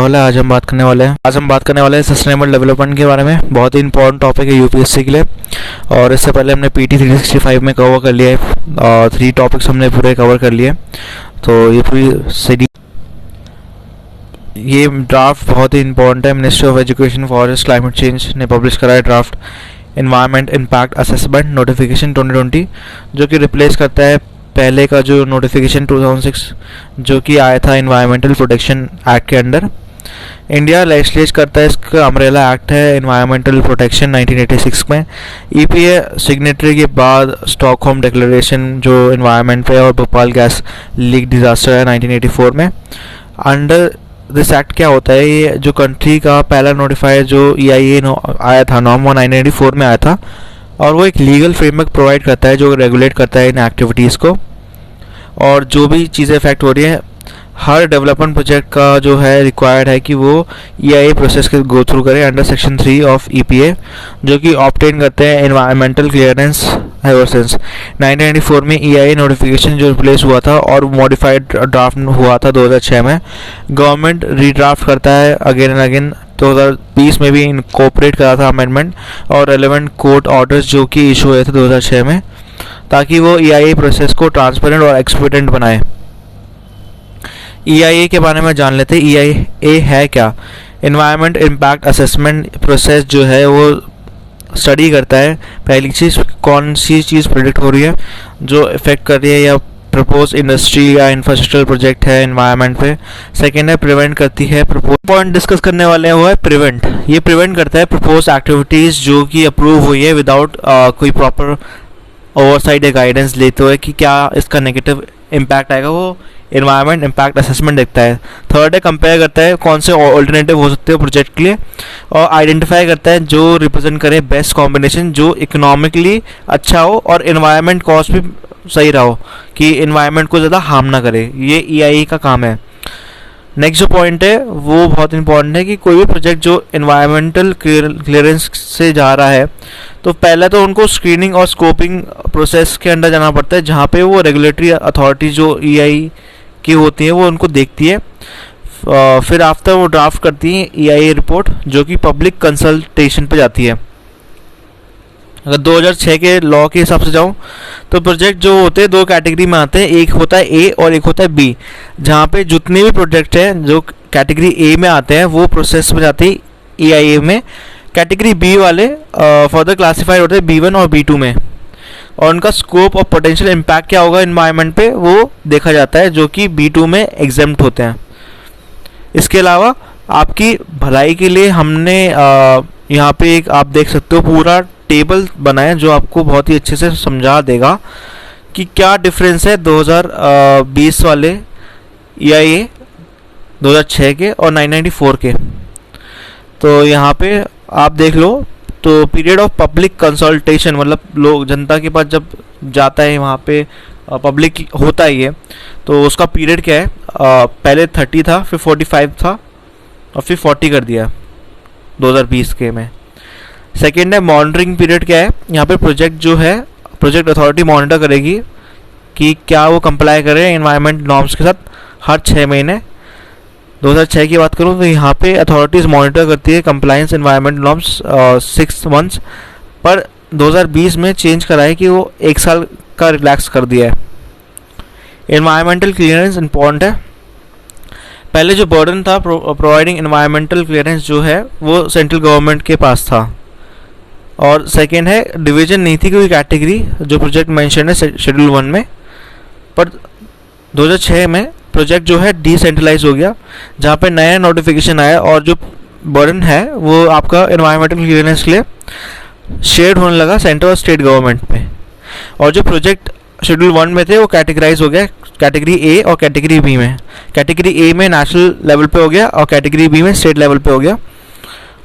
वाला है। आज हम बात करने वाले हैं सस्टेनेबल डेवलपमेंट के बारे में। बहुत ही इंपॉर्टेंट टॉपिक है यूपीएससी के लिए। और इससे पहले हमने पीटी 365 में कवर कर लिया है और 3 टॉपिक्स हमने पूरे कवर कर लिए। तो ये पूरी सीरीज, ये ड्राफ्ट बहुत ही इंपॉर्टेंट है। Ministry of education forest climate change ने पब्लिश करा है draft environment impact assessment notification 2020, जो कि रिप्लेस करता है पहले का जो नोटिफिकेशन 2006 जो कि आया था एनवायरमेंटल प्रोटेक्शन एक्ट के अंडर। इंडिया लेजिस्लेट करता है, इसका अम्ब्रेला एक्ट है एनवायरमेंटल प्रोटेक्शन 1986 में। ईपीए सिग्नेटरी के बाद स्टॉकहोम डिक्लेरेशन जो एनवायरमेंट पे और भोपाल गैस लीक डिजास्टर है 1984 में। अंडर दिस एक्ट क्या होता है, ये जो कंट्री का पहला नोटिफायर जो EIA आया था नॉर्म 1984 में आया था, और वो एक लीगल फ्रेमवर्क प्रोवाइड करता है जो रेगुलेट करता है इन एक्टिविटीज़ को। और जो भी चीज़ें इफेक्ट हो रही हैं, हर डेवलपमेंट प्रोजेक्ट का जो है रिक्वायर्ड है कि वो EIA प्रोसेस के गो थ्रू करे अंडर सेक्शन 3 ऑफ EPA, जो कि ऑब्टेन करते हैं एनवायरमेंटल क्लियरेंस हैवर्सेंस। 1994 में EIA नोटिफिकेशन जो रिप्लेस हुआ था और मॉडिफाइड ड्राफ्ट हुआ था 2006 में। गवर्नमेंट रीड्राफ्ट करता है अगेन एंड अगेन। 2020 में भी इनकॉर्पोरेट करा था अमेंडमेंट और रेलेवेंट कोर्ट ऑर्डर्स जो कि इशू हुए थे 2006 में, ताकि वो EIA प्रोसेस को ट्रांसपेरेंट और एक्सपीडिएंट बनाए। EIA के बारे में जान लेते हैं। EIA है क्या? एनवायरमेंट इम्पैक्ट असेसमेंट प्रोसेस जो है वो स्टडी करता है पहली चीज़ कौन सी चीज़ प्रेडिक्ट हो रही है जो इफेक्ट कर रही है या प्रपोज इंडस्ट्री या इंफ्रास्ट्रक्चरल प्रोजेक्ट है एनवायरनमेंट पे। सेकेंड है प्रिवेंट करती है। पॉइंट डिस्कस करने वाले हैं वो है प्रिवेंट। ये प्रिवेंट करता है प्रपोज एक्टिविटीज़ जो कि अप्रूव हुई है विदाउट कोई प्रॉपर ओवरसाइट या गाइडेंस लेते हुए कि क्या इसका नेगेटिव इम्पैक्ट आएगा, वो एनवायरनमेंट इम्पैक्ट असेसमेंट देखता है। थर्ड है कंपेयर करता है कौन से ऑल्टरनेटिव हो सकते हैं प्रोजेक्ट के लिए, और आइडेंटिफाई करता है जो रिप्रेजेंट करे बेस्ट कॉम्बिनेशन जो इकोनॉमिकली अच्छा हो और एनवायरनमेंट कॉस्ट भी सही रहो कि एनवायरनमेंट को ज़्यादा हार्म ना करे। ये EIA का काम है। नेक्स्ट जो पॉइंट है वो बहुत इंपॉर्टेंट है कि कोई भी प्रोजेक्ट जो एनवायरमेंटल क्लियरेंस से जा रहा है तो पहले तो उनको स्क्रीनिंग और स्कोपिंग प्रोसेस के अंदर जाना पड़ता है, जहाँ पे वो रेगुलेटरी अथॉरिटी जो EIA की होती है वो उनको देखती है। फिर आफ्टर वो ड्राफ्ट करती है EIA रिपोर्ट जो कि पब्लिक कंसल्टेशन पे जाती है। अगर 2006 के लॉ के हिसाब से जाऊँ तो प्रोजेक्ट जो होते हैं 2 कैटेगरी में आते हैं, एक होता है A और एक होता है B, जहाँ पे जितने भी प्रोजेक्ट हैं जो कैटेगरी A में आते हैं वो प्रोसेस में जाते हैं EIA में। कैटेगरी B वाले फर्दर क्लासीफाइड होते हैं B1 और B2 में, और उनका स्कोप और पोटेंशियल इम्पैक्ट क्या होगा एनवायरनमेंट पे वो देखा जाता है, जो कि B2 में एग्जेम्प्ट होते हैं। इसके अलावा आपकी भलाई के लिए हमने यहाँ पे एक आप देख सकते हो पूरा टेबल बनाया जो आपको बहुत ही अच्छे से समझा देगा कि क्या डिफरेंस है 2020 वाले EIA 2006 के और 1994 के। तो यहाँ पे आप देख लो, तो पीरियड ऑफ पब्लिक कंसल्टेशन मतलब लोग जनता के पास जब जाता है वहाँ पे पब्लिक होता ही है, तो उसका पीरियड क्या है, पहले 30 था, फिर 45 था और फिर 40 कर दिया 2020 के में। सेकेंड है मॉनिटरिंग पीरियड क्या है, यहाँ पे प्रोजेक्ट जो है प्रोजेक्ट अथॉरिटी मॉनिटर करेगी कि क्या वो कंप्लाई करे एनवायरनमेंट नॉर्म्स के साथ हर 6 महीने। 2006 की बात करूँ तो यहाँ पे अथॉरिटीज़ मॉनिटर करती है कंप्लायंस एनवायरनमेंट नॉर्म्स 6 मंथ्स, पर 2020 में चेंज करा है कि वो 1 साल का रिलैक्स कर दिया है। एनवायरमेंटल क्लियरेंस इंपॉर्टेंट है। पहले जो बर्डन था प्रोवाइडिंग एनवायरमेंटल क्लियरेंस जो है वो सेंट्रल गवर्नमेंट के पास था, और सेकेंड है डिवीजन नहीं थी कोई कैटेगरी जो प्रोजेक्ट मेंशन है शेड्यूल 1 में, पर 2006 में प्रोजेक्ट जो है डिसेंट्रलाइज हो गया, जहाँ पे नया नोटिफिकेशन आया और जो बर्डन है वो आपका एनवायरमेंटल क्लियरेंस के लिए शेयर होने लगा सेंट्रल और स्टेट गवर्नमेंट पे। और जो प्रोजेक्ट शेड्यूल 1 में थे वो कैटेगराइज हो गया कैटेगरी A और कैटेगरी B में। कैटेगरी A में नेशनल लेवल पे हो गया और कैटेगरी B में स्टेट लेवल पे हो गया,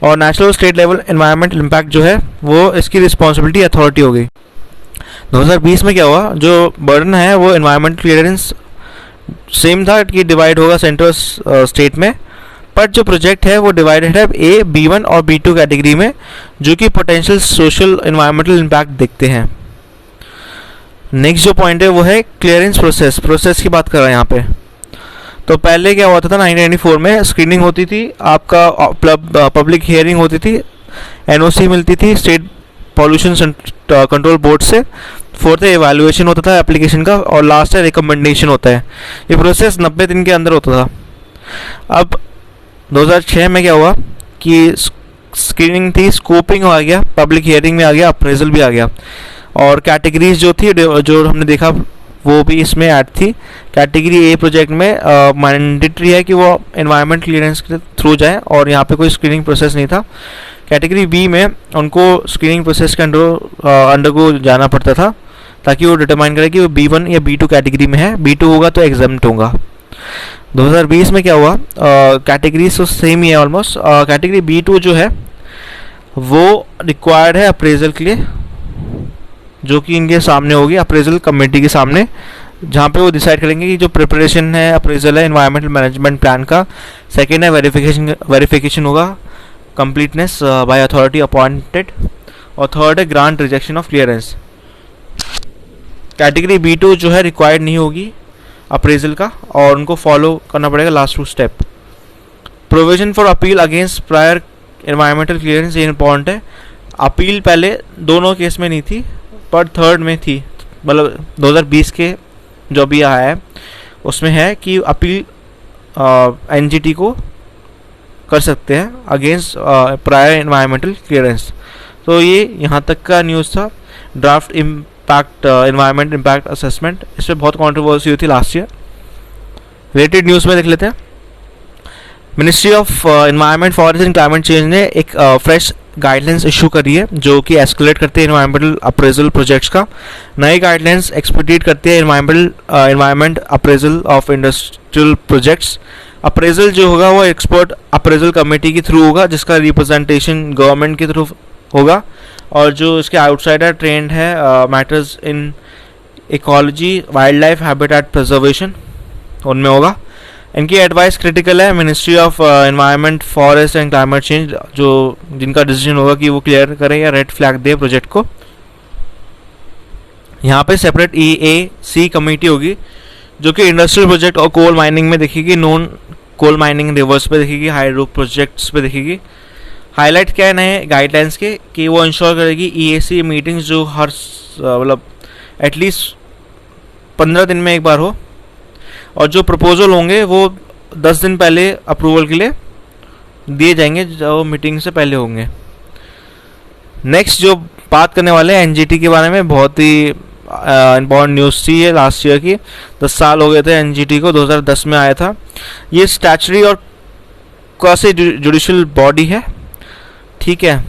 और नेशनल और स्टेट लेवल एनवायरमेंटल इम्पैक्ट जो है वो इसकी रिस्पॉन्सिबिलिटी अथॉरिटी हो गई। 2020 में क्या हुआ, जो बर्डन है वो एनवायरमेंटल क्लियरेंस सेम था कि डिवाइड होगा सेंट्रल स्टेट में, पर जो प्रोजेक्ट है वो डिवाइडेड है A, B1 और B2 कैटेगरी में, जो कि पोटेंशियल सोशल एनवायरमेंटल इम्पैक्ट देखते हैं। नेक्स्ट जो पॉइंट है वो है क्लियरेंस प्रोसेस की बात कर रहा है यहाँ पे। तो पहले क्या हुआ था 1994 में स्क्रीनिंग होती थी, आपका पब्लिक हियरिंग होती थी, एनओसी मिलती थी स्टेट पॉल्यूशन कंट्रोल बोर्ड से, फोर्थ है एवेल्युएशन होता था एप्लीकेशन का, और लास्ट है रिकमेंडेशन होता है। ये प्रोसेस 90 दिन के अंदर होता था। अब 2006 में क्या हुआ कि स्क्रीनिंग थी, स्कोपिंग आ गया, पब्लिक हियरिंग में आ गया, अप्रेजल भी आ गया, और कैटेगरीज जो थी जो हमने देखा वो भी इसमें ऐड थी। कैटेगरी ए प्रोजेक्ट में मैंडेटरी है कि वो एनवायरनमेंट क्लियरेंस के थ्रू जाए, और यहाँ पे कोई स्क्रीनिंग प्रोसेस नहीं था। कैटेगरी बी में उनको स्क्रीनिंग प्रोसेस के अंडर को जाना पड़ता था, ताकि वो डिटरमाइन करे कि वो B1 या B2 कैटेगरी में है, B2 होगा तो एग्जाम्प्ट होगा। 2020 में क्या हुआ, कैटेगरीज तो सेम ही है ऑलमोस्ट। कैटेगरी B2 जो है वो रिक्वायर्ड है अप्रेजल के लिए, जो कि इनके सामने होगी अप्रेजल कमेटी के सामने, जहाँ पे वो डिसाइड करेंगे कि जो प्रिपरेशन है अप्रेजल है एनवायरमेंटल मैनेजमेंट प्लान का। सेकेंड है वेरिफिकेशन होगा कंप्लीटनेस बाय अथॉरिटी अपॉइंटेड, और थर्ड है grant rejection of clearance. Category B2 जो है रिक्वायर्ड नहीं होगी अप्रेजल का, और उनको फॉलो करना पड़ेगा last 2 step. Provision for appeal against prior environmental clearance, ये इंपॉर्टेंट है। अपील पहले दोनों केस में नहीं थी, पर थर्ड में थी, मतलब 2020 के जो भी आया है उसमें है कि अपील NGT को कर सकते हैं अगेंस्ट प्रायर एनवायरमेंटल क्लियरेंस। तो ये यहाँ तक का न्यूज़ था। Draft impact environment impact assessment, इस पर बहुत कंट्रोवर्सी हुई थी लास्ट ईयर। रिलेटेड न्यूज़ में देख लेते हैं। Ministry of environment forest and climate change ने एक फ्रेश गाइडलाइंस इशू करी है, जो कि एस्केलेट करते हैं एनवायरमेंटल अप्रेजल प्रोजेक्ट्स का। नई गाइडलाइंस एक्सपेक्टेड करती है environment appraisal of industrial projects. Appraisal जो होगा वो एक्सपर्ट अप्रेजल कमेटी के थ्रू होगा, जिसका रिप्रेजेंटेशन गवर्नमेंट के थ्रू होगा, और जो इसके आउटसाइडर ट्रेंड है matters in ecology, wild life, habitat preservation, उनमें होगा। इनकी एडवाइस क्रिटिकल है ministry of environment forest and climate change, जो जिनका डिसीजन होगा कि वो क्लियर करें या रेड फ्लैग दे प्रोजेक्ट को। यहाँ पे सेपरेट EAC कमेटी होगी, जो कि इंडस्ट्रियल प्रोजेक्ट और कोल माइनिंग में देखेगी, नॉन कोल माइनिंग रिवर्स पे देखेगी, हाइड्रो प्रोजेक्ट्स पे देखेगी। हाईलाइट क्या है नए गाइडलाइंस के कि वो इंश्योर करेगी EAC मीटिंग्स जो हर मतलब एटलीस्ट 15 दिन में एक बार हो, और जो प्रपोजल होंगे वो 10 दिन पहले अप्रूवल के लिए दिए जाएंगे, जो मीटिंग से पहले होंगे। नेक्स्ट जो बात करने वाले हैं NGT के बारे में, बहुत ही इम्पॉर्टेंट न्यूज़ थी ये लास्ट ईयर की। 10 साल हो गए थे NGT को, 2010 में आया था। ये स्टैचुटरी और क्वासी जुडिशियल बॉडी है, ठीक है,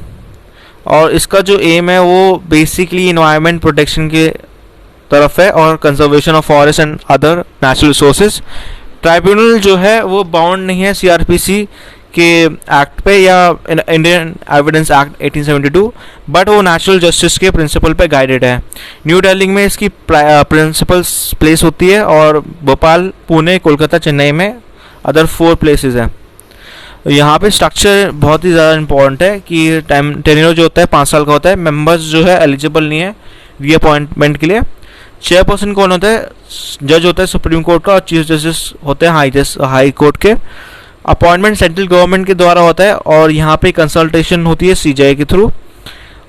और इसका जो एम है वो बेसिकली इन्वायरमेंट प्रोटेक्शन के तरफ है और conservation of forest and other natural resources. Tribunal जो है वो बाउंड नहीं है CRPC के एक्ट पे या इंडियन एविडेंस एक्ट 1872, बट वो नेचुरल जस्टिस के प्रिंसिपल पे गाइडेड है। न्यू दिल्ली में इसकी प्रिंसिपल्स प्लेस होती है, और भोपाल, पुणे, कोलकाता, चेन्नई में अदर 4 प्लेसेस हैं। यहाँ पे स्ट्रक्चर बहुत ही ज़्यादा इंपॉर्टेंट है कि टाइम टेन्योर जो होता है 5 साल का होता है। मेंबर्स जो है एलिजिबल नहीं है रीअपॉइंटमेंट के लिए। चेयरपर्सन कौन होता है? जज होता है सुप्रीम कोर्ट का, और चीफ जस्टिस होते हैं हाई कोर्ट के। अपॉइंटमेंट सेंट्रल गवर्नमेंट के द्वारा होता है, और यहाँ पे कंसल्टेशन होती है CJI के थ्रू,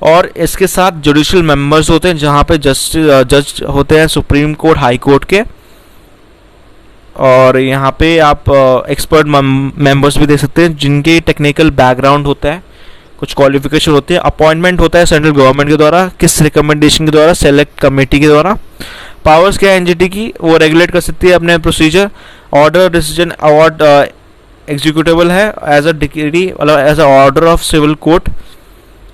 और इसके साथ जुडिशियल मेंबर्स होते हैं, जहाँ पे जज होते हैं सुप्रीम कोर्ट, हाई कोर्ट के, और यहाँ पे आप एक्सपर्ट मेंबर्स भी देख सकते हैं जिनके टेक्निकल बैकग्राउंड होता है, कुछ क्वालिफिकेशन होती है। अपॉइंटमेंट होता है सेंट्रल गवर्नमेंट के द्वारा, किस रिकमेंडेशन के द्वारा? सेलेक्ट कमेटी के द्वारा। पावर्स क्या है NGT की? वो रेगुलेट कर सकती है अपने procedure, order, decision, award executable है एज अ डिक्री, मतलब as a order of civil court.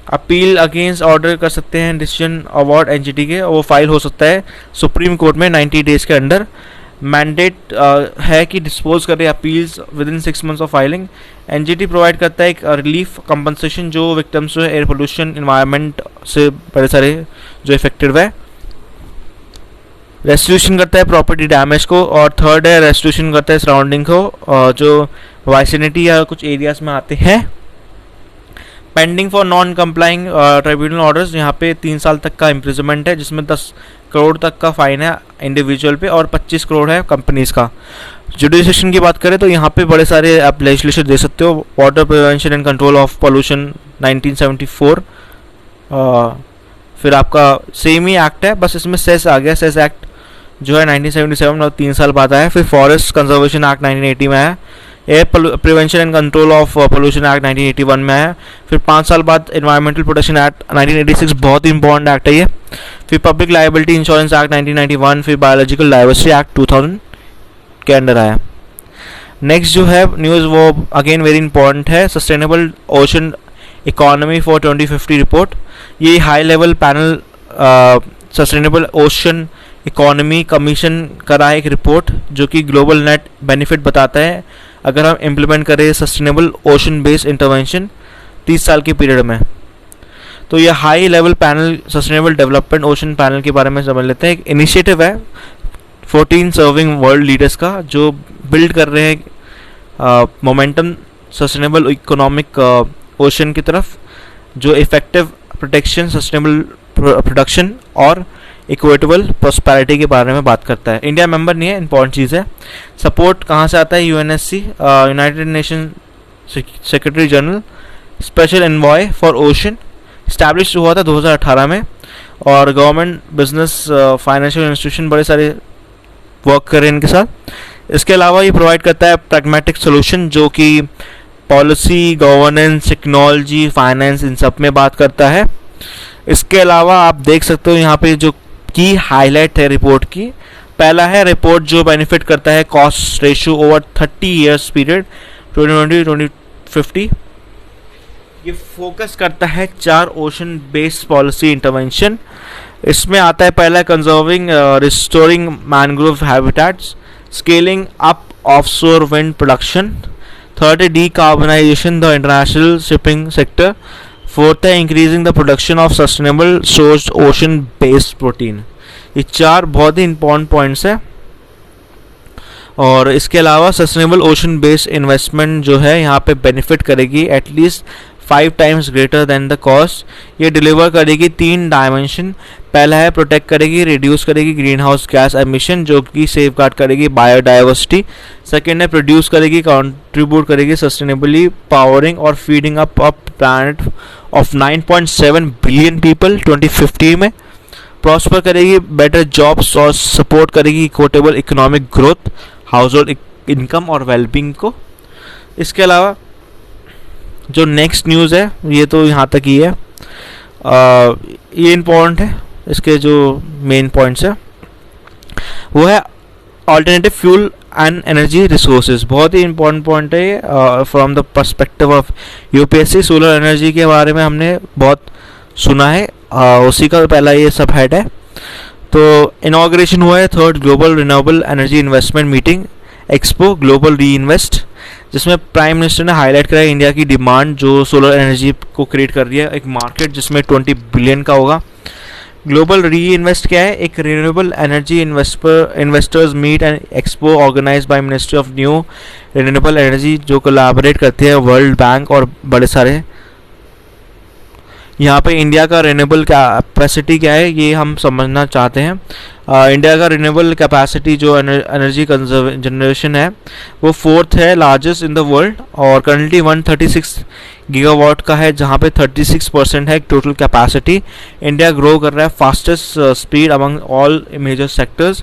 Appeal against order कर सकते हैं, डिसीजन, अवार्ड NGT के, वो फाइल हो सकता है सुप्रीम कोर्ट में 90 डेज के अंडर। मैंडेट है कि डिस्पोज करे appeals with in 6 months of filing. NGT provide करता है एक रिलीफ कंपनसेशन जो विक्टिम्स जो है एयर पोल्यूशन, इन्वायरमेंट से बड़े सारे जो इफेक्टेड है। रेस्टिट्यूशन करता है प्रॉपर्टी डैमेज को, और थर्ड है रेस्टिट्यूशन करता है सराउंडिंग को जो वाइसिनिटी या कुछ एरियाज में आते हैं। Pending for non complying tribunal orders, यहाँ पे 3 साल तक का इम्प्रिजनमेंट है, जिसमें 10 करोड़ तक का फाइन है इंडिविजुअल पे और 25 करोड़ है कंपनीज का। जुडिशिएशन की बात करें तो यहाँ पे बड़े सारे आप लेजिस्लेशन दे सकते हो। Water prevention and control of pollution 1974, फिर आपका सेम ही एक्ट है, बस इसमें सेस आ गया। सेस एक्ट जो है 1977 और 3 साल बाद आया। फिर फॉरेस्ट कंजर्वेशन एक्ट 1980 में आया। Air prevention and control of pollution act 1981 में आया। फिर 5 साल बाद एनवायरमेंटल प्रोटेक्शन एक्ट 1986, बहुत ही इंपॉर्टेंट एक्ट है ये। फिर पब्लिक लायबिलिटी इंश्योरेंस एक्ट 1991। फिर बायोलॉजिकल डाइवर्सिटी एक्ट 2000 के अंडर आया। नेक्स्ट जो है न्यूज़ वो अगेन वेरी इंपॉर्टेंट है, sustainable ocean economy for 2050 report. ये high level panel sustainable ocean economy commission करा है एक रिपोर्ट जो कि ग्लोबल नेट बेनिफिट बताता है अगर हम इम्प्लीमेंट करें सस्टेनेबल ओशन बेस्ड इंटरवेंशन 30 साल के पीरियड में। तो ये high level panel sustainable development ocean panel के बारे में समझ लेते हैं। एक इनिशिएटिव है 14 सर्विंग वर्ल्ड लीडर्स का जो बिल्ड कर रहे हैं मोमेंटम सस्टेनेबल इकोनॉमिक ओशन की तरफ, जो इफेक्टिव प्रोटेक्शन, सस्टेनेबल प्रोडक्शन और इक्विटेबल प्रॉस्पेरिटी के बारे में बात करता है। इंडिया मेंबर नहीं है, इंपॉर्टेंट चीज़ है। सपोर्ट कहाँ से आता है? UNSC, United nation secretary general special envoy for ocean, establish हुआ था 2018 में। और गवर्नमेंट, बिजनेस, फाइनेंशियल इंस्टीट्यूशन बड़े सारे वर्क करें इनके साथ। इसके अलावा ये प्रोवाइड करता है प्रैग्मेटिक सोल्यूशन जो कि पॉलिसी, गवर्नेंस, टेक्नोलॉजी, फाइनेंस, इन सब में बात करता है। इसके अलावा आप देख सकते हो यहाँ पे जो की हाईलाइट है रिपोर्ट की, पहला है रिपोर्ट जो बेनिफिट करता है cost ratio over 30 years period 2020-2050। ये फोकस करता है 4 ओशन बेस्ड पॉलिसी इंटरवेंशन। इसमें आता है पहला conserving restoring mangrove habitats, scaling up offshore wind production, third है decarbonisation the international shipping sector, fourth है increasing the production of sustainable sourced ocean based protein. ये 4 बहुत ही इंपॉर्टेंट पॉइंट्स है। और इसके अलावा सस्टेनेबल ओशन बेस्ड इन्वेस्टमेंट जो है यहाँ पे बेनिफिट करेगी at least 5 times greater than the cost. ये डिलीवर करेगी 3 डायमेंशन। पहला है प्रोटेक्ट करेगी, रिड्यूस करेगी ग्रीन हाउस गैस एमिशन जो कि सेफ गार्ड करेगी बायोडाइवर्सिटी। सेकेंड है प्रोड्यूस करेगी, कंट्रीब्यूट करेगी सस्टेनेबली पावरिंग और feeding up planet of 9.7 billion people 2050 में। प्रॉस्पर करेगी बेटर जॉब्स और सपोर्ट करेगी equitable economic growth, house hold income और वेलबींग को। इसके अलावा जो नेक्स्ट न्यूज़ है ये तो यहाँ तक ही है, ये इम्पोर्टेंट है। इसके जो मेन पॉइंट्स है वो है alternative fuel and energy resources, बहुत ही इंपॉर्टेंट पॉइंट है ये from the perspective of UPSC. Solar energy के बारे में हमने बहुत सुना है, उसी का पहला ये सब हेड है। तो इनॉग्रेशन हुआ है 3rd global renewable energy investment meeting expo global री इन्वेस्ट, जिसमें प्राइम मिनिस्टर ने हाईलाइट करा है इंडिया की डिमांड जो सोलर एनर्जी को क्रिएट कर रही है, एक मार्केट जिसमें 20 बिलियन का होगा। ग्लोबल री इन्वेस्ट क्या है? एक renewable energy investors meet and expo organise by ministry of new renewable energy जो कोलैबोरेट करती है वर्ल्ड बैंक और बड़े सारे। यहाँ पे इंडिया का रिन्यूएबल कैपेसिटी क्या है ये हम समझना चाहते हैं। इंडिया का रिन्यूएबल कैपेसिटी जो एनर्जी जनरेशन है वो 4th है लार्जेस्ट इन द वर्ल्ड और करंटली 136 गीगावाट का है, जहाँ पे 36% है टोटल कैपेसिटी। इंडिया ग्रो कर रहा है fastest speed among all major sectors.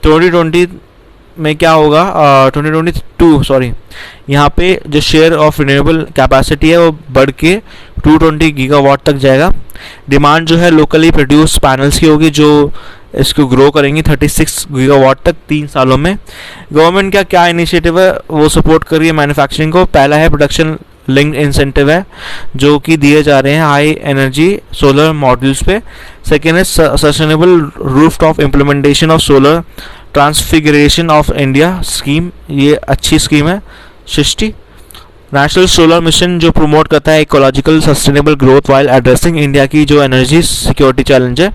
2020 में क्या होगा, 2022 सॉरी, यहाँ पे जो शेयर ऑफ रिन्यूएबल कैपेसिटी है वो बढ़ के 220 गीगावाट तक जाएगा। डिमांड जो है लोकली प्रोड्यूस पैनल्स की होगी जो इसको ग्रो करेंगी 36 गीगावाट तक 3 सालों में। गवर्नमेंट का क्या इनिशिएटिव है वो सपोर्ट कर रही है मैन्युफैक्चरिंग को। पहला है प्रोडक्शन लिंक्ड इंसेंटिव है जो कि दिए जा रहे हैं हाई एनर्जी सोलर मॉड्यूल्स पे। सेकेंड है sustainable rooftop implementation of solar transfiguration of India scheme, ये अच्छी स्कीम है। सृष्टि नेशनल सोलर मिशन जो प्रमोट करता है ecological sustainable growth while addressing India की जो एनर्जी सिक्योरिटी चैलेंज है।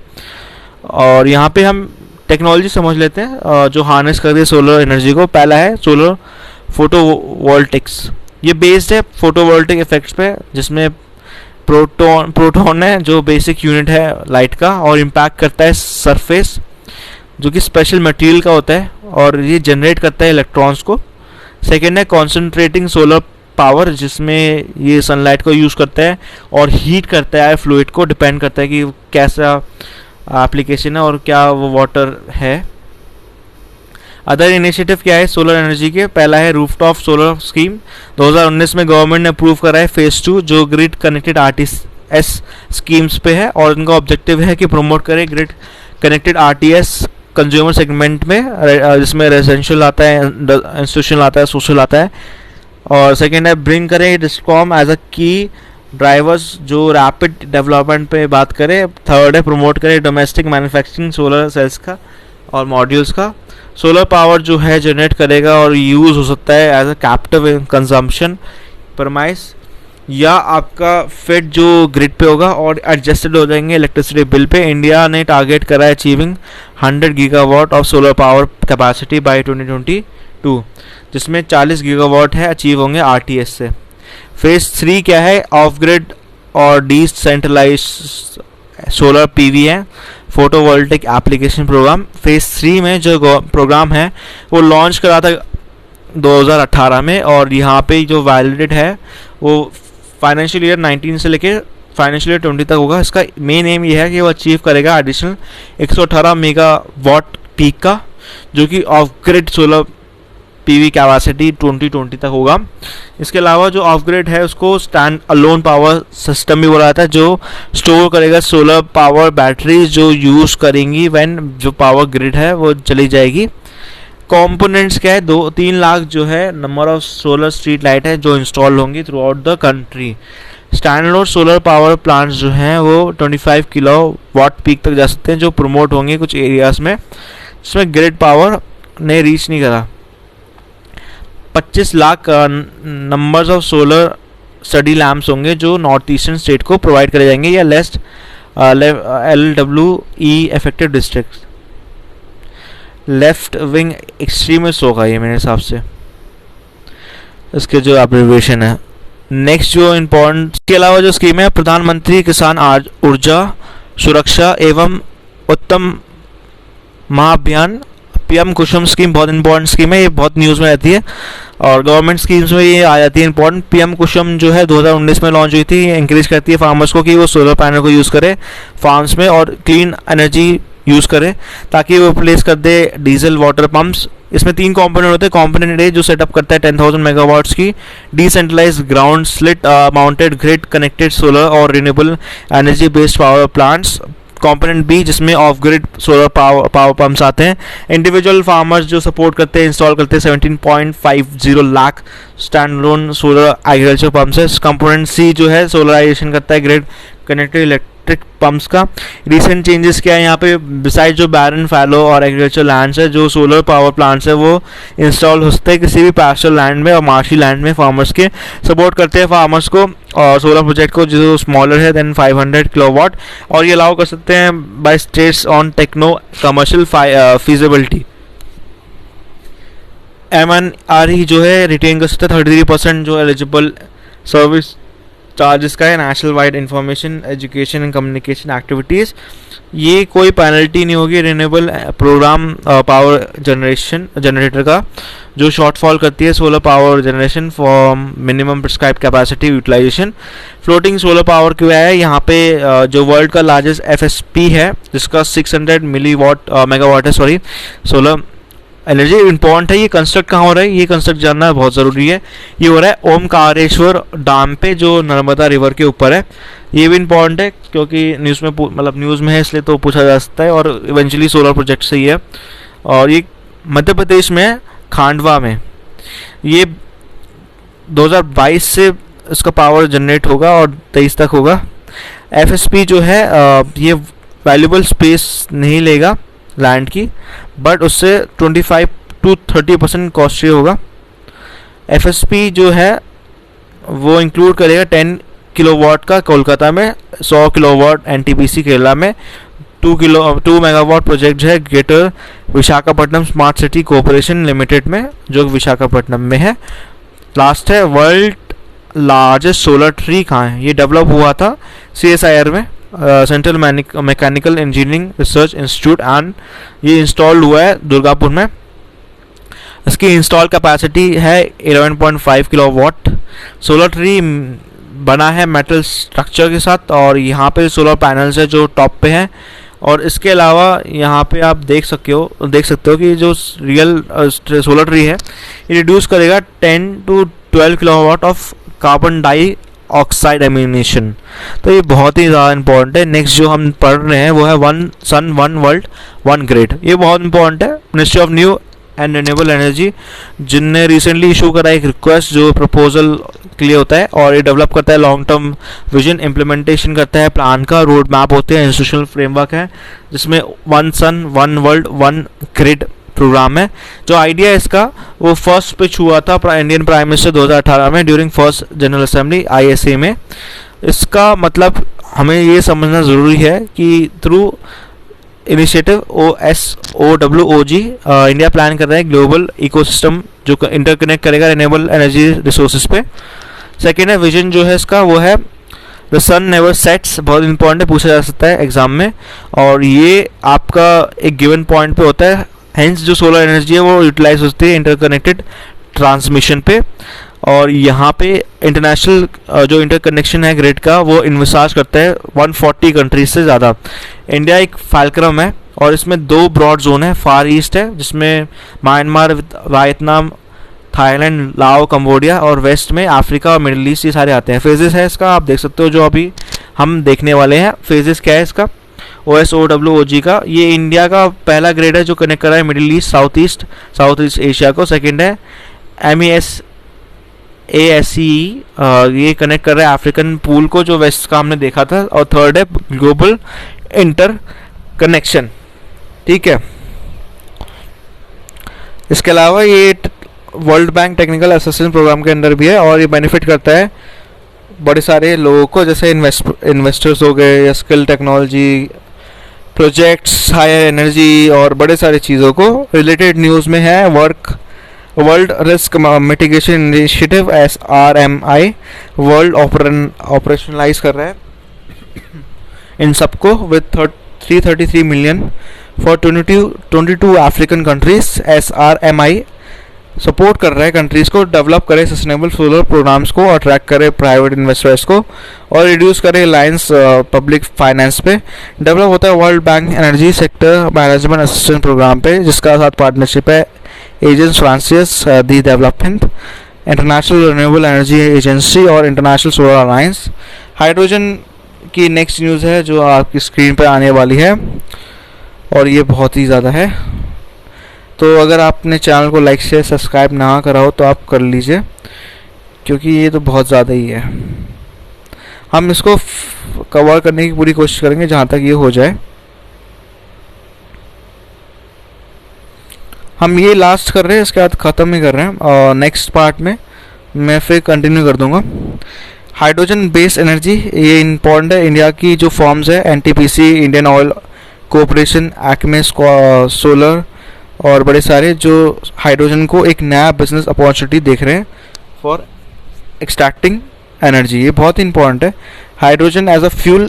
और यहाँ पे हम टेक्नोलॉजी समझ लेते हैं जो हार्नेस कर रही है सोलर एनर्जी को। पहला है सोलर फोटोवोल्टिक्स, ये बेस्ड है फोटोवोल्टिक इफेक्ट्स पे, जिसमें प्रोटॉन है जो बेसिक यूनिट है लाइट का और इम्पैक्ट करता है सरफेस जो कि स्पेशल मटेरियल का होता है और ये जनरेट करता है इलेक्ट्रॉन्स को। सेकेंड है कॉन्सेंट्रेटिंग सोलर पावर, जिसमें ये सनलाइट को यूज़ करता है और हीट करता है फ्लूइड को, डिपेंड करता है कि कैसा एप्लीकेशन है और क्या वो वाटर है। अदर इनिशिएटिव क्या है सोलर एनर्जी के? पहला है रूफटॉप सोलर स्कीम, 2019 में गवर्नमेंट ने अप्रूव करा है फेज 2, जो ग्रिड कनेक्टेड आरटीएस स्कीम्स पे है, और इनका ऑब्जेक्टिव है कि प्रमोट करे grid connected RTS consumer segment में, जिसमें रेजिडेंशियल आता है, इंस्टीट्यूशनल आता है, सोशल आता है। और सेकेंड है ब्रिंग करें डिस्कॉम एज अ की ड्राइवर्स, जो रैपिड डेवलपमेंट पे बात करें। थर्ड है प्रमोट करें डोमेस्टिक मैन्युफैक्चरिंग सोलर सेल्स का और मॉड्यूल्स का। सोलर पावर जो है जनरेट करेगा और यूज़ हो सकता है एज अ कैप्टिव कंजम्पशन परमाइस, या आपका फिट जो ग्रिड पे होगा और एडजस्टेड हो जाएंगे इलेक्ट्रिसिटी बिल पे। इंडिया ने टारगेट करा है achieving 100 gigawatt of solar power capacity by 2022, जिसमें 40 गीगावाट है अचीव होंगे आरटीएस से। फेज 3 क्या है? ऑफ ग्रिड और डिसेंट्रलाइज सोलर पीवी है, फोटोवोल्टिक एप्लीकेशन प्रोग्राम। फेज 3 में जो प्रोग्राम है वो लॉन्च करा था 2018 में, और यहाँ पे जो वैलिडेट है वो फाइनेंशियल ईयर 19 से लेके फाइनेंशियल ईयर 20 तक होगा। इसका मेन एम ये है कि वो अचीव करेगा एडिशनल 118 मेगावाट पीक का, जो कि of grid solar PV capacity 2020 तक होगा। इसके अलावा जो ऑफ ग्रिड है उसको स्टैंड अलोन पावर सिस्टम भी बोला जाता है, जो स्टोर करेगा सोलर पावर बैटरीज जो यूज़ करेंगी व्हेन जो पावर ग्रिड है वो चली जाएगी। कंपोनेंट्स क्या है? 2-3 लाख जो है number of solar street light है जो इंस्टॉल होंगी through out the country. Standalone solar power plants जो हैं वो 25 किलोवाट पीक तक जा सकते हैं, जो प्रमोट होंगे कुछ एरियाज में जिसमें ग्रिड पावर ने रीच नहीं करा। 25 lakh numbers of solar study lamps होंगे जो नॉर्थ ईस्टर्न स्टेट को प्रोवाइड करे जाएंगे, या लेस्ट LWE affected district. Left wing extremist होगा ये मेरे हिसाब से, इसके जो एब्रिविएशन है। नेक्स्ट जो इम्पोर्टेंट, इसके अलावा जो स्कीम है प्रधानमंत्री किसान ऊर्जा सुरक्षा एवं उत्तम महाअभियान, पीएम कुसुम स्कीम बहुत इंपॉर्टेंट स्कीम है, ये बहुत न्यूज़ में रहती है और गवर्नमेंट स्कीम्स में ये आ जाती है इंपॉर्टेंट। पीएम कुसुम जो है 2019 में लॉन्च हुई थी, इंक्रीज करती है फार्मर्स को कि वो सोलर पैनल को यूज़ करें फार्म्स में और क्लीन एनर्जी यूज़ करें, ताकि वो रिप्लेस कर दे डीजल वाटर पम्प्स। इसमें 3 कंपोनेंट होते हैं। कंपोनेंट ए जो सेटअप करता है 10,000 मेगावाट्स की decentralise ground stilt mounted grid connected solar और renewable energy based power plants. Component B जिसमें off grid solar power pumps आते हैं। इंडिविजुअल फार्मर्स जो सपोर्ट करते हैं, इंस्टॉल करते हैं 17.50 lakh stand alone solar agriculture pumps है। कंपोनेंट सी जो है सोलराइजेशन करता है ग्रिड कनेक्टेड इलेक्ट्रिक पंप्स का। रिसेंट चेंजेस क्या है यहाँ पे? बिसाइड जो बैरन फैलो और एग्रीकल्चर लैंड्स है, जो सोलर पावर प्लांट्स है वो इंस्टॉल हो सकते हैं किसी भी पैस्चर लैंड में और मार्शी लैंड में। फार्मर्स के सपोर्ट करते हैं फार्मर्स को और सोलर प्रोजेक्ट को जो स्मॉलर है देन 500 किलोवाट, और ये अलाउ कर सकते हैं by states on techno commercial feasibility. MNRE जो है रिटेन कर सकते हैं 33% जो एलिजिबल सर्विस चार्जेस का है। National wide information education and communication activities, ये कोई पेनल्टी नहीं होगी रिन्यूएबल प्रोग्राम पावर जनरेटर का जो शॉर्टफॉल करती है solar power generation for minimum prescribe capacity utilisation. Floating solar power क्यों है? यहाँ पे जो वर्ल्ड का लार्जेस्ट FSP है जिसका 600 मेगावाट है सोलर एनर्जी इंपॉर्टेंट है। ये कंस्ट्रक्ट कहाँ हो रहा है? ये कंस्ट्रक्ट जानना बहुत ज़रूरी है। ये हो रहा है ओमकारेश्वर डैम पे जो नर्मदा रिवर के ऊपर है। ये भी इंपॉर्टेंट है क्योंकि न्यूज़ में मतलब न्यूज़ में है इसलिए तो पूछा जा सकता है, और इवेंचुअली सोलर प्रोजेक्ट से ही है। और ये मध्य प्रदेश में है, खांडवा में। ये 2022 से इसका पावर जनरेट होगा और 23 तक होगा। FSP जो है ये वैल्यूबल स्पेस नहीं लेगा लैंड की, बट उससे 25 to 30% कॉस्टली होगा। FSP जो है वो इंक्लूड करेगा 10 किलोवाट का कोलकाता में, 100 किलोवाट NTPC केरला में, 2 मेगावाट प्रोजेक्ट जो है greater Visakhapatnam smart city corporation limited में जो विशाखापट्टनम में है। लास्ट है वर्ल्ड लार्जेस्ट सोलर ट्री कहाँ है? ये डेवलप हुआ था CSIR में, central mechanical engineering research institute, and ये इंस्टॉल हुआ है दुर्गापुर में। इसकी इंस्टॉल कैपेसिटी है 11.5 किलोवाट। सोलर ट्री बना है मेटल स्ट्रक्चर के साथ, और यहाँ पे सोलर पैनल्स है जो टॉप पे हैं। और इसके अलावा यहाँ पे आप देख सकते हो कि जो रियल सोलर ट्री है ये रिड्यूस करेगा 10 to 12 kilowatt of carbon dioxide emission. तो ये बहुत ही ज़्यादा इंपॉर्टेंट है। नेक्स्ट जो हम पढ़ रहे हैं वो है one sun one world one grid. ये बहुत इंपॉर्टेंट है। Ministry of new and renewable energy जिनने रिसेंटली इशू करा एक रिक्वेस्ट जो प्रपोजल के लिए होता है, और ये डेवलप करता है लॉन्ग टर्म विजन, इम्प्लीमेंटेशन करता है प्लान का, रोड मैप होते हैं, इंस्टीट्यूशनल फ्रेमवर्क है, जिसमें one sun one world one grid programme है। जो आइडिया है इसका वो फर्स्ट पिच हुआ था इंडियन प्राइम मिनिस्टर 2018 में during first general assembly ISA में। इसका मतलब हमें ये समझना ज़रूरी है कि through initiative OSOWOG India plan कर रहा है ग्लोबल इकोसिस्टम जो इंटरकनेक्ट करेगा रिन्यूएबल एनर्जी रिसोर्सेज पे। सेकेंड है विजन जो है इसका वो है द सन नेवर सेट्स। बहुत इंपॉर्टेंट है, पूछा जा सकता है एग्जाम में, और ये आपका एक गिवन पॉइंट पे होता है। हेंस जो सोलर एनर्जी है वो यूटिलाइज होती है इंटरकनेक्टेड ट्रांसमिशन पे, और यहाँ पे इंटरनेशनल जो इंटरकनेक्शन है ग्रिड का वो इन्विसाज करता है 140 कंट्रीज से ज़्यादा। इंडिया एक फाल्क्रम है और इसमें 2 ब्रॉड जोन है। फार ईस्ट है जिसमें म्यांमार, वियतनाम, थाईलैंड, लाओ, कंबोडिया, और वेस्ट में अफ्रीका और मिडिल ईस्ट, ये सारे आते हैं। फेजेस है इसका, आप देख सकते हो जो अभी हम देखने वाले हैं। फेजेस क्या है इसका OSOWOG का, ये इंडिया का पहला ग्रिड है जो कनेक्ट कर रहा है middle east, south east Asia को। सेकेंड है ASEE, ये कनेक्ट कर रहा है अफ्रीकन पूल को जो वेस्ट का हमने देखा था। और थर्ड है ग्लोबल इंटर कनेक्शन। ठीक है, इसके अलावा ये world bank technical assistance programme के अंदर भी है, और ये बेनिफिट करता है बड़े सारे लोगों को, जैसे इन्वेस्टर्स हो गए, या skill technology projects, higher energy, और बड़े सारे चीज़ों को। रिलेटेड न्यूज़ में है world risk mitigation initiative SRMI world operationalise कर रहा है इन सबको with 333 million for 22 African countries. SRMI support कर रहा है कंट्रीज़ को डेवलप करे सस्टेनेबल सोलर प्रोग्राम्स को, अट्रैक्ट करे प्राइवेट इन्वेस्टर्स को, और रिड्यूस करे रिलायंस पब्लिक फाइनेंस पे। डेवलप होता है world bank energy sector management assistance programme पे, जिसका साथ पार्टनरशिप है Agence Française de Développement, international renewable energy agency और इंटरनेशनल सोलर अलायंस। हाइड्रोजन की नेक्स्ट न्यूज़ है जो आपकी स्क्रीन पर आने वाली है, और ये बहुत ही ज़्यादा है। तो अगर आपने चैनल को लाइक शेयर सब्सक्राइब ना करा हो तो आप कर लीजिए, क्योंकि ये तो बहुत ज़्यादा ही है। हम इसको कवर करने की पूरी कोशिश करेंगे जहाँ तक ये हो जाए। हम ये लास्ट कर रहे हैं, इसके बाद ख़त्म ही कर रहे हैं, और नेक्स्ट पार्ट में मैं फिर कंटिन्यू कर दूँगा। हाइड्रोजन बेस्ड एनर्जी ये इम्पॉर्टेंट है। इंडिया की जो फॉर्म्स है NTPC, Indian oil corporation, Acme solar और बड़े सारे जो हाइड्रोजन को एक नया बिजनेस अपॉर्चुनिटी देख रहे हैं फॉर एक्सट्रैक्टिंग एनर्जी। ये बहुत ही इंपॉर्टेंट है। हाइड्रोजन एज अ फ्यूल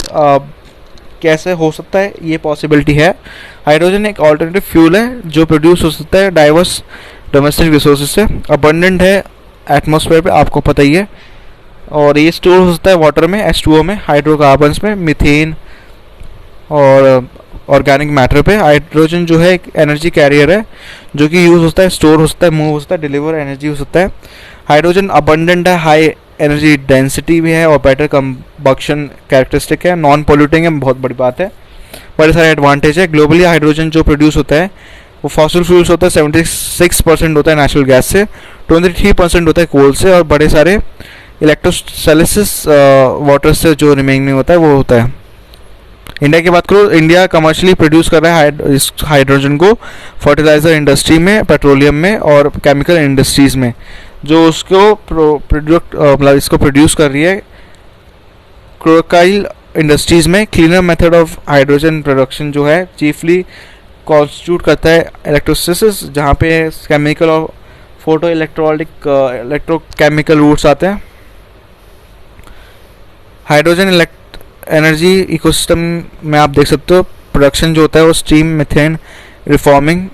कैसे हो सकता है, ये पॉसिबिलिटी है। हाइड्रोजन एक ऑल्टरनेटिव फ्यूल है जो प्रोड्यूस हो सकता है डाइवर्स डोमेस्टिक रिसोर्सेज से, अबंडेंट है एटमॉस्फेयर पे, आपको पता ही है, और ये स्टोर हो सकता है वाटर में, H2O में, हाइड्रोकार्बन्स में, मीथेन और ऑर्गेनिक मैटर पे। हाइड्रोजन जो है एक एनर्जी कैरियर है जो कि यूज़ होता है, स्टोर हो सकता है, मूव हो सकता है, डिलीवर एनर्जी हो सकता है। हाइड्रोजन अबंडेंट है, हाई एनर्जी डेंसिटी भी है, और बेटर कंबक्शन कैरेक्टरिस्टिक है, नॉन पोल्यूटिंग है, बहुत बड़ी बात है, बड़े सारे एडवांटेज है। ग्लोबली हाइड्रोजन जो प्रोड्यूस होता है वो फॉसिल फ्यूल्स होता है 76% होता है नेचुरल गैस से, 23% होता है कोल से, और बड़े सारे इलेक्ट्रोलिसिस वाटर से जो रिमेनिंग होता है वो होता है। इंडिया की बात करो, इंडिया कमर्शियली प्रोड्यूस कर रहा है इस हाइड्रोजन को फर्टिलाइजर इंडस्ट्री में, पेट्रोलियम में और केमिकल इंडस्ट्रीज़ में, जो उसको मतलब इसको प्रोड्यूस कर रही है क्रोकाइल इंडस्ट्रीज़ में। Cleaner method of hydrogen production जो है चीफली कॉन्स्टिट्यूट करता है इलेक्ट्रोलिसिस, जहाँ पे केमिकल और फोटो इलेक्ट्रोकेमिकल रूट्स आते हैं। हाइड्रोजन एनर्जी इकोसिस्टम में आप देख सकते हो प्रोडक्शन जो होता है वो steam, methane, reforming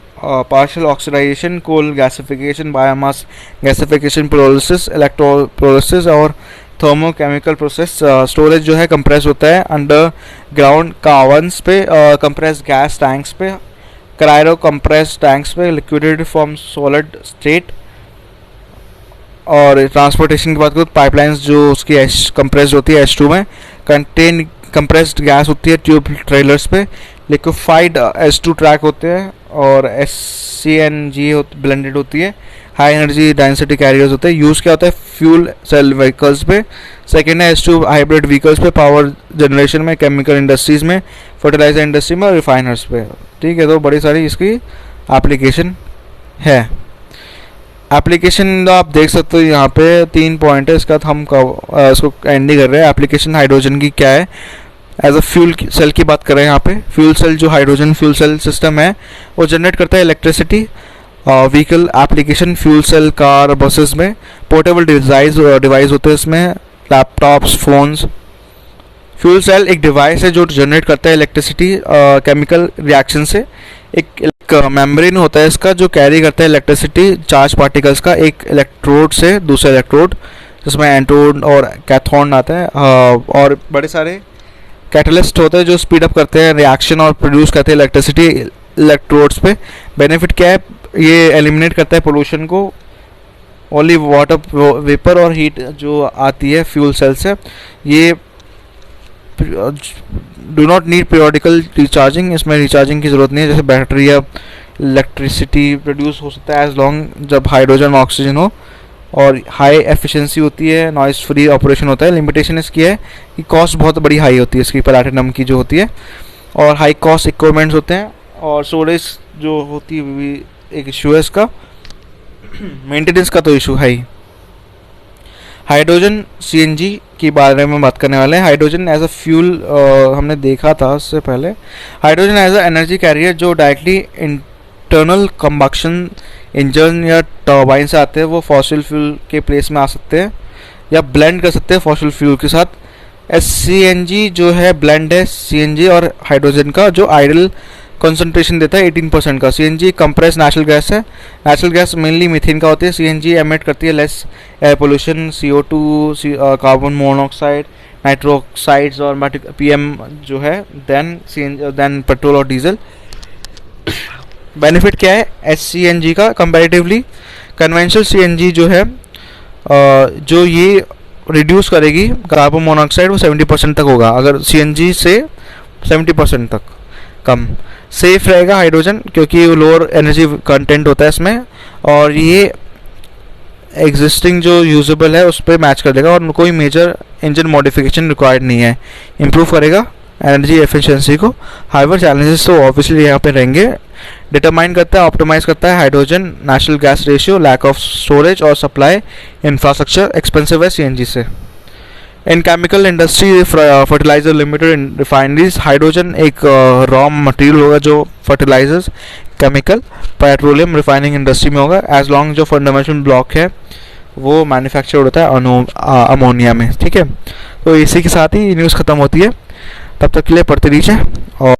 partial oxidation, coal gasification, biomass gasification, pyrolysis, electrolysis और thermochemical process. स्टोरेज जो है कंप्रेस होता है अंडर ग्राउंड कावंस पे, कंप्रेस गैस टैंक्स पे, क्रायो कंप्रेस टैंक्स पे, लिक्विडेटेड फॉर्म सॉलिड स्टेट. और ट्रांसपोर्टेशन की बात करूँ तो पाइपलाइंस जो उसकी कंप्रेस्ड होती है H2 में, कंटेन कंप्रेस्ड गैस होती है ट्यूब ट्रेलर्स पे, लिक्विफाइड H2 ट्रैक होते हैं और CNG ब्लेंडेड होती है, हाई एनर्जी डेंसिटी कैरियर्स होते हैं. यूज़ क्या होता है फ्यूल सेल व्हीकल्स पे. सेकेंड है H2 हाइब्रिड व्हीकल्स पे, पावर जनरेशन में, केमिकल इंडस्ट्रीज़ में, फर्टिलाइजर इंडस्ट्री में और रिफाइनर्स पे. ठीक है, तो बड़ी सारी इसकी एप्लीकेशन है. एप्लीकेशन आप देख सकते हो यहाँ पे 3 पॉइंट है. इसका हम इसको एंड ही कर रहे हैं. एप्लीकेशन हाइड्रोजन की क्या है, एज अ फ्यूल सेल की बात कर रहे हैं यहाँ पे. फ्यूल सेल जो हाइड्रोजन फ्यूल सेल सिस्टम है वो जनरेट करता है electricity. Vehicle application fuel cell car buses में, पोर्टेबल डिवाइस होते हैं इसमें, लैपटॉप्स फोन्स. फ्यूल सेल एक डिवाइस है जो जनरेट करता है इलेक्ट्रिसिटी केमिकल रिएक्शन से. एक मेम्ब्रेन होता है इसका जो कैरी करता है इलेक्ट्रिसिटी चार्ज पार्टिकल्स का एक इलेक्ट्रोड से दूसरे इलेक्ट्रोड, जिसमें एनोड और कैथोड आता है. और बड़े सारे कैटलिस्ट होते हैं जो स्पीड अप करते हैं रिएक्शन और प्रोड्यूस करते हैं इलेक्ट्रिसिटी इलेक्ट्रोड्स पे. बेनिफिट क्या है, ये एलिमिनेट करता है पोल्यूशन को. ओनली वाटर वेपर और हीट जो आती है फ्यूल सेल से, ये do not need periodical recharging. इसमें रिचार्जिंग की ज़रूरत नहीं है. जैसे बैटरी या इलेक्ट्रिसिटी प्रोड्यूस हो सकता है एज लॉन्ग जब हाइड्रोजन ऑक्सीजन हो, और हाई एफिशिएंसी होती है, नॉइस फ्री ऑपरेशन होता है. लिमिटेशन इसकी है कि कॉस्ट बहुत बड़ी हाई होती है इसकी, प्लैटिनम की जो होती है, और हाई कॉस्ट इक्विपमेंट्स होते हैं. और स्टोरेज जो होती है भी एक इशू है इसका. मेंटेनेंस का तो इशू है ही. हाइड्रोजन CNG के बारे में बात करने वाले हैं. हाइड्रोजन एज अ फ्यूल हमने देखा था उससे पहले. Hydrogen as a energy carrier जो डायरेक्टली इंटरनल कंबक्शन इंजन या टर्बाइन से आते हैं, वो फॉसिल फ्यूल के प्लेस में आ सकते हैं या ब्लेंड कर सकते हैं फॉसिल फ्यूल के साथ. CNG जो है ब्लेंड है CNG और हाइड्रोजन का, जो आइडल कंसंट्रेशन देता है 18% का. CNG कंप्रेस नेचुरल गैस है. नेचुरल गैस मेनली मीथेन का होती है. CNG एमिट करती है less air pollution, CO2, carbon monoxide, nitroxides और PM जो है देन पेट्रोल और डीजल. बेनिफिट क्या है CNG का कंपैरेटिवली कन्वेंशनल CNG जो है, जो ये रिड्यूस करेगी कार्बन मोनोऑक्साइड, वो 70% तक होगा अगर CNG से 70% तक कम. सेफ रहेगा हाइड्रोजन क्योंकि लोअर एनर्जी कंटेंट होता है इसमें, और ये एग्जिस्टिंग जो यूजेबल है उस पर मैच कर देगा, और कोई मेजर इंजन मॉडिफिकेशन रिक्वायर्ड नहीं है. इम्प्रूव करेगा एनर्जी एफिशिएंसी को. हाइवर चैलेंजेस तो ऑब्वियसली यहाँ पे रहेंगे. डिटरमाइन करता है, ऑप्टिमाइज करता है hydrogen natural gas ratio, lack of storage और सप्लाई इंफ्रास्ट्रक्चर. एक्सपेंसिव है CNG से. In chemical industry, fertiliser limited, refineries, hydrogen एक रॉ मटेरियल होगा जो fertilisers, chemical, petroleum, refining industry में होगा. एज लॉन्ग जो फंडामेंटल ब्लॉक है वो मैन्युफैक्चर होता है अमोनिया में. ठीक है, तो इसी के साथ ही न्यूज़ ख़त्म होती है. तब तक के लिए पढ़ते रहिए और